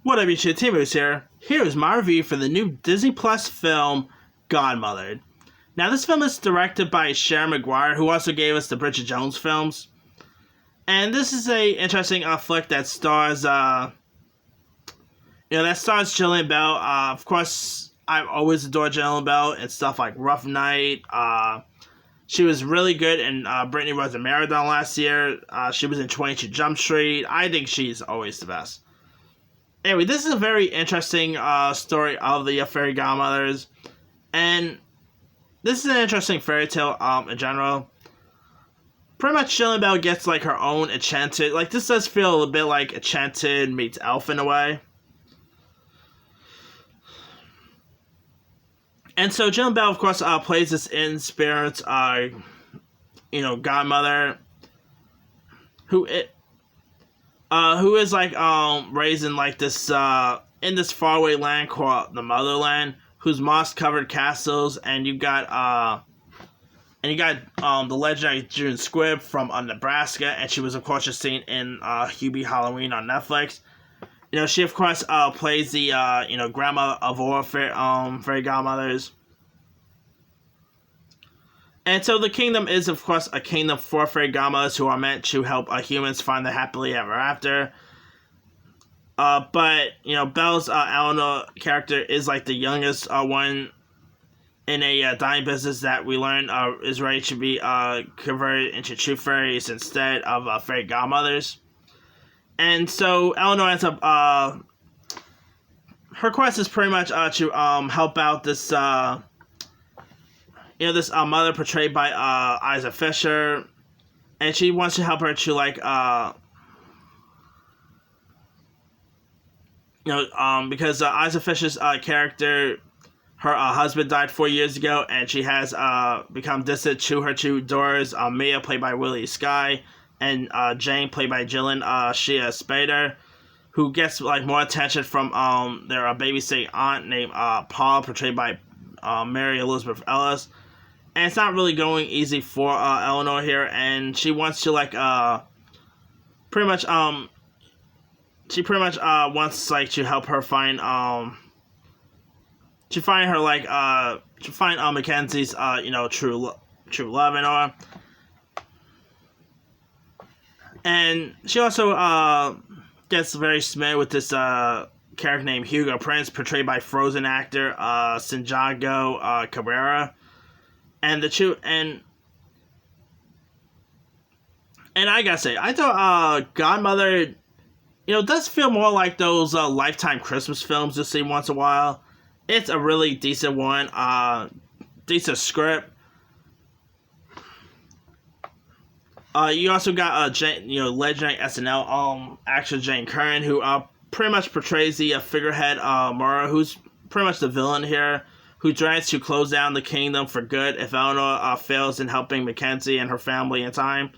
What up, YouTube? T-Moose here. Here's my review for the new Disney Plus film, Godmothered. Now, this film is directed by Sharon Maguire, who also gave us the Bridget Jones films. And this is a interesting flick that stars, Jillian Bell. Of course, I've always adored Jillian Bell and stuff like Rough Night. She was really good in Brittany Runs a Marathon last year. She was in 22 Jump Street. I think she's always the best. Anyway, this is a very interesting story of the fairy godmothers, and this is an interesting fairy tale in general. Pretty much Jillian Bell gets like her own Enchanted, like this does feel a little bit like Enchanted meets Elf in a way. And so Jillian Bell, of course, plays this in-spirit, godmother, who is like raised in like this in this faraway land called the Motherland, whose moss-covered castles, and you got the legendary June Squibb from Nebraska, and she was of course just seen in Hubie Halloween on Netflix. You know, she of course plays the grandmother of all fairy godmothers. And so the kingdom is, of course, a kingdom for fairy godmothers who are meant to help humans find their happily ever after. But, Belle's Eleanor character is like the youngest one in a dying business that we learn is ready to be converted into true fairies instead of fairy godmothers. And so Eleanor ends up, her quest is pretty much to help out this, this mother portrayed by Isa Fisher, and she wants to help her to because Isa Fisher's character, her husband died 4 years ago, and she has become distant to her two daughters, Mia, played by Willie Skye, and Jane, played by Jillian Shea Spader, who gets like more attention from their babysitting aunt named Paul, portrayed by Mary Elizabeth Ellis. And it's not really going easy for Eleanor here, and she wants to wants to help her find Mackenzie's true love and all. And she also gets very smitten with this character named Hugo Prince, portrayed by Frozen actor Santiago Cabrera. And and I gotta say, I thought Godmother, does feel more like those Lifetime Christmas films you see once in a while. It's a really decent one, decent script. You also got legendary SNL actress Jane Curran, who pretty much portrays the figurehead Mara, who's pretty much the villain here, who tries to close down the kingdom for good if Eleanor fails in helping Mackenzie and her family in time.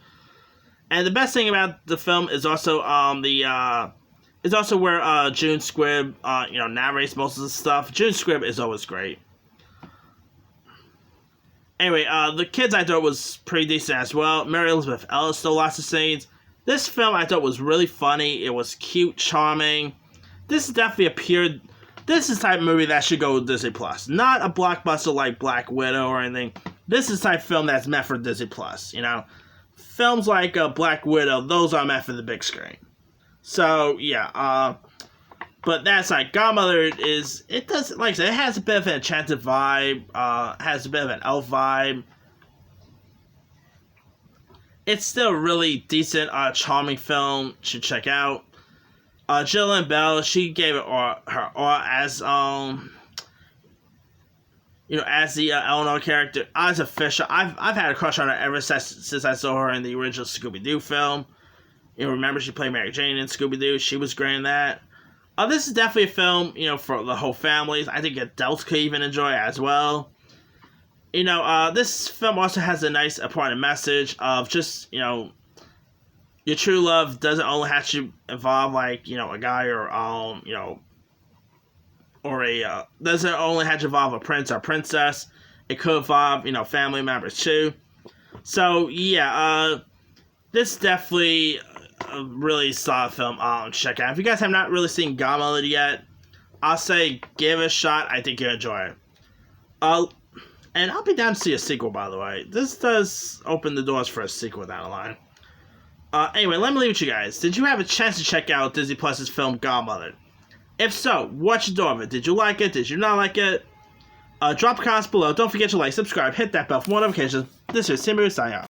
And the best thing about the film is also where June Squibb narrates most of the stuff. June Squibb is always great. Anyway, the kids I thought was pretty decent as well. Mary Elizabeth Ellis stole lots of scenes. This film I thought was really funny. It was cute, charming. This is definitely This is the type of movie that should go with Disney Plus. Not a blockbuster like Black Widow or anything. This is the type of film that's meant for Disney Plus, Films like Black Widow, those are meant for the big screen. So, yeah, but that's Godmother it has a bit of an Enchanted vibe, has a bit of an elf vibe. It's still a really decent, charming film to check out. Jillian Bell, she gave it her all as the Eleanor character. Isa Fisher, I've had a crush on her ever since I saw her in the original Scooby-Doo film. Remember she played Mary Jane in Scooby-Doo. She was great in that. This is definitely a film, for the whole families. I think adults could even enjoy it as well. This film also has a nice important message of just, your true love doesn't only have to involve a guy or doesn't only have to involve a prince or princess. It could involve family members too. So yeah, this definitely a really solid film. Check out. If you guys have not really seen Godmothered yet, I'll say give it a shot. I think you'll enjoy it. And I'll be down to see a sequel, by the way. This does open the doors for a sequel down the line. Anyway, let me leave with you guys. Did you have a chance to check out Disney Plus's film Godmothered? If so, what you thought of it? Did you like it? Did you not like it? Drop comments below. Don't forget to like, subscribe, hit that bell for more notifications. This is Timmy signing out.